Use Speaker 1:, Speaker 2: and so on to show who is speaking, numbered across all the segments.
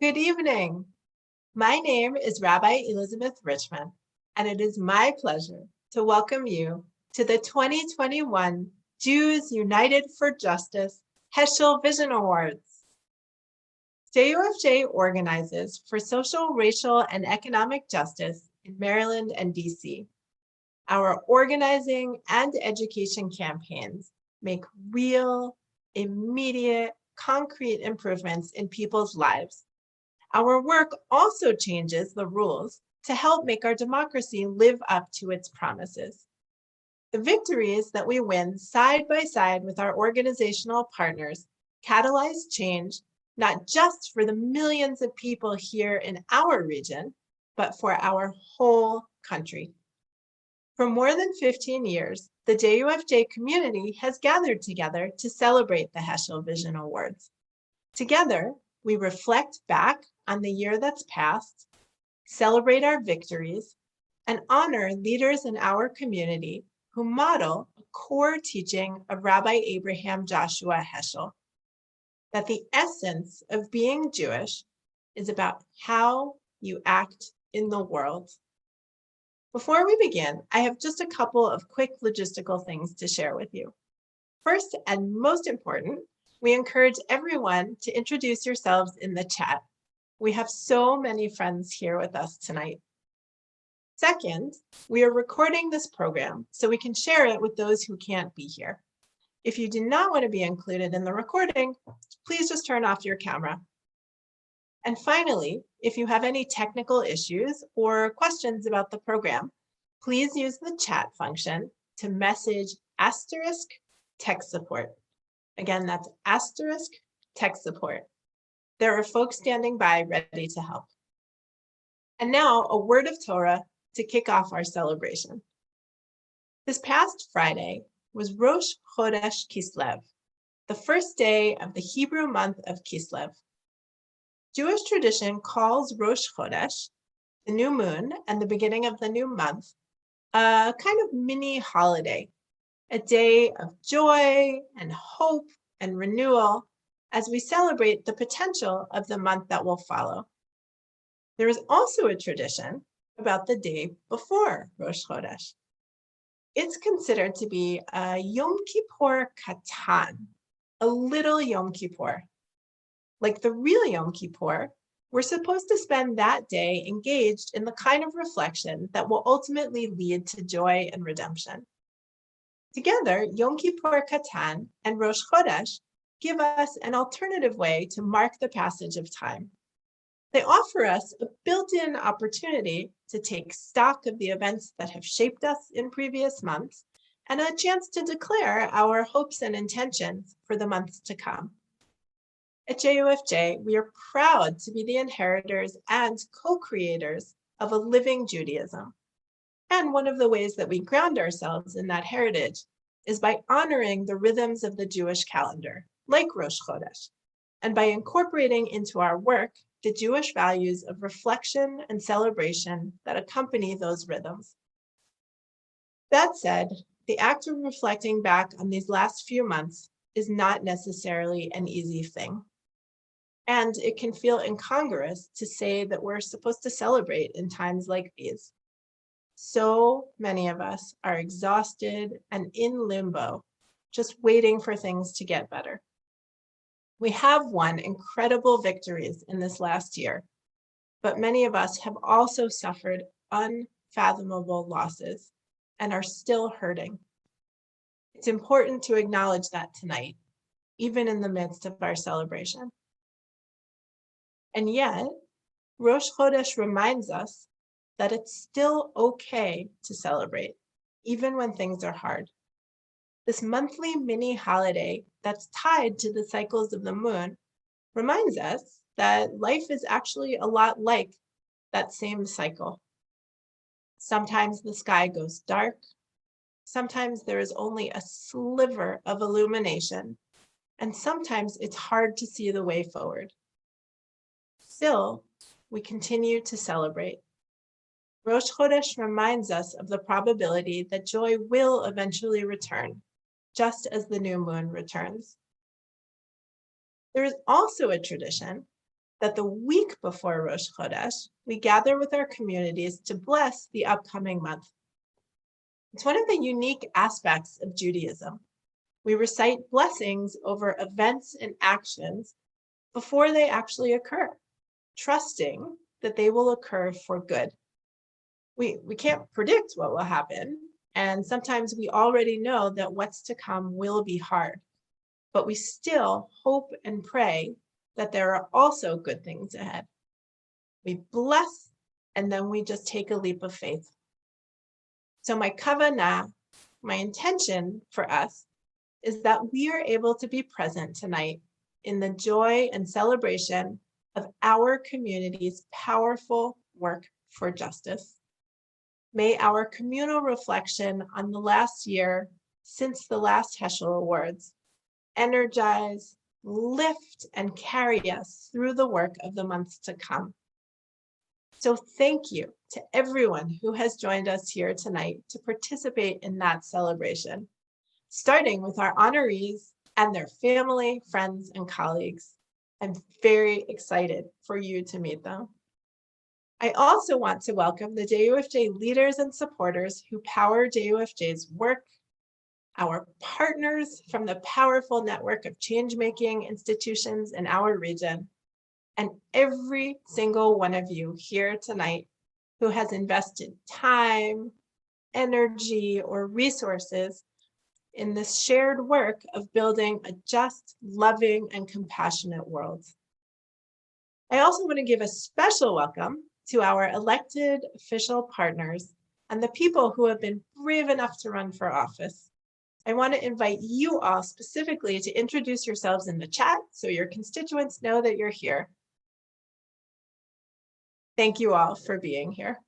Speaker 1: Good evening. My name is Rabbi Elizabeth Richman, and it is my pleasure to welcome you to the 2021 Jews United for Justice Heschel Vision Awards. JUFJ organizes for social, racial, and economic justice in Maryland and DC. Our organizing and education campaigns make real, immediate, concrete improvements in people's lives. Our work also changes the rules to help make our democracy live up to its promises. The victories that we win side by side with our organizational partners catalyze change, not just for the millions of people here in our region, but for our whole country. For more than 15 years, the JUFJ community has gathered together to celebrate the Heschel Vision Awards. Together, we reflect back on the year that's passed, celebrate our victories, and honor leaders in our community who model a core teaching of Rabbi Abraham Joshua Heschel, that the essence of being Jewish is about how you act in the world. Before we begin, I have just a couple of quick logistical things to share with you. First, and most important, we encourage everyone to introduce yourselves in the chat. We have so many friends here with us tonight. Second, we are recording this program so we can share it with those who can't be here. If you do not want to be included in the recording, please just turn off your camera. And finally, if you have any technical issues or questions about the program, please use the chat function to message *tech support. Again, that's *tech support. There are folks standing by ready to help. And now a word of Torah to kick off our celebration. This past Friday was Rosh Chodesh Kislev, the first day of the Hebrew month of Kislev. Jewish tradition calls Rosh Chodesh, the new moon and the beginning of the new month, a kind of mini holiday, a day of joy and hope and renewal as we celebrate the potential of the month that will follow. There is also a tradition about the day before Rosh Chodesh. It's considered to be a Yom Kippur Katan, a little Yom Kippur. Like the real Yom Kippur, we're supposed to spend that day engaged in the kind of reflection that will ultimately lead to joy and redemption. Together, Yom Kippur Katan and Rosh Chodesh give us an alternative way to mark the passage of time. They offer us a built-in opportunity to take stock of the events that have shaped us in previous months and a chance to declare our hopes and intentions for the months to come. At JUFJ, we are proud to be the inheritors and co-creators of a living Judaism. And one of the ways that we ground ourselves in that heritage is by honoring the rhythms of the Jewish calendar, like Rosh Chodesh, and by incorporating into our work the Jewish values of reflection and celebration that accompany those rhythms. That said, the act of reflecting back on these last few months is not necessarily an easy thing. And it can feel incongruous to say that we're supposed to celebrate in times like these. So many of us are exhausted and in limbo, just waiting for things to get better. We have won incredible victories in this last year, but many of us have also suffered unfathomable losses and are still hurting. It's important to acknowledge that tonight, even in the midst of our celebration. And yet, Rosh Chodesh reminds us that it's still okay to celebrate, even when things are hard. This monthly mini holiday that's tied to the cycles of the moon reminds us that life is actually a lot like that same cycle. Sometimes the sky goes dark. Sometimes there is only a sliver of illumination, and sometimes it's hard to see the way forward. Still, we continue to celebrate. Rosh Chodesh reminds us of the probability that joy will eventually return, just as the new moon returns. There is also a tradition that the week before Rosh Chodesh, we gather with our communities to bless the upcoming month. It's one of the unique aspects of Judaism. We recite blessings over events and actions before they actually occur, trusting that they will occur for good. We can't predict what will happen, and sometimes we already know that what's to come will be hard, but we still hope and pray that there are also good things ahead. We bless, and then we just take a leap of faith. So my kavanah, my intention for us, is that we are able to be present tonight in the joy and celebration of our community's powerful work for justice. May our communal reflection on the last year since the last Heschel Awards energize, lift, and carry us through the work of the months to come. So thank you to everyone who has joined us here tonight to participate in that celebration, starting with our honorees and their family, friends, and colleagues. I'm very excited for you to meet them. I also want to welcome the JUFJ leaders and supporters who power JUFJ's work, our partners from the powerful network of change-making institutions in our region, and every single one of you here tonight who has invested time, energy, or resources in this shared work of building a just, loving, and compassionate world. I also want to give a special welcome to our elected official partners and the people who have been brave enough to run for office. I want to invite you all specifically to introduce yourselves in the chat so your constituents know that you're here. Thank you all for being here.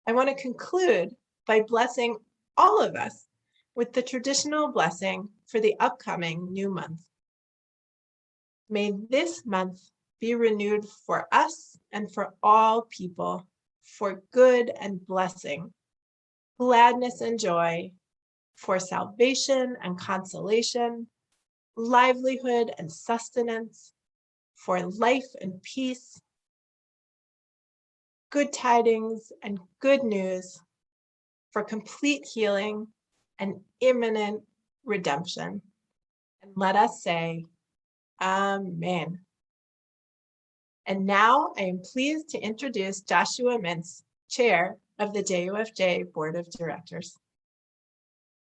Speaker 1: I want to conclude by blessing all of us with the traditional blessing for the upcoming new month. May this month be renewed for us and for all people, for good and blessing, gladness and joy, for salvation and consolation, livelihood and sustenance, for life and peace, good tidings and good news, for complete healing and imminent redemption. And let us say, Amen. And now I am pleased to introduce Joshua Mintz, Chair of the JUFJ Board of Directors.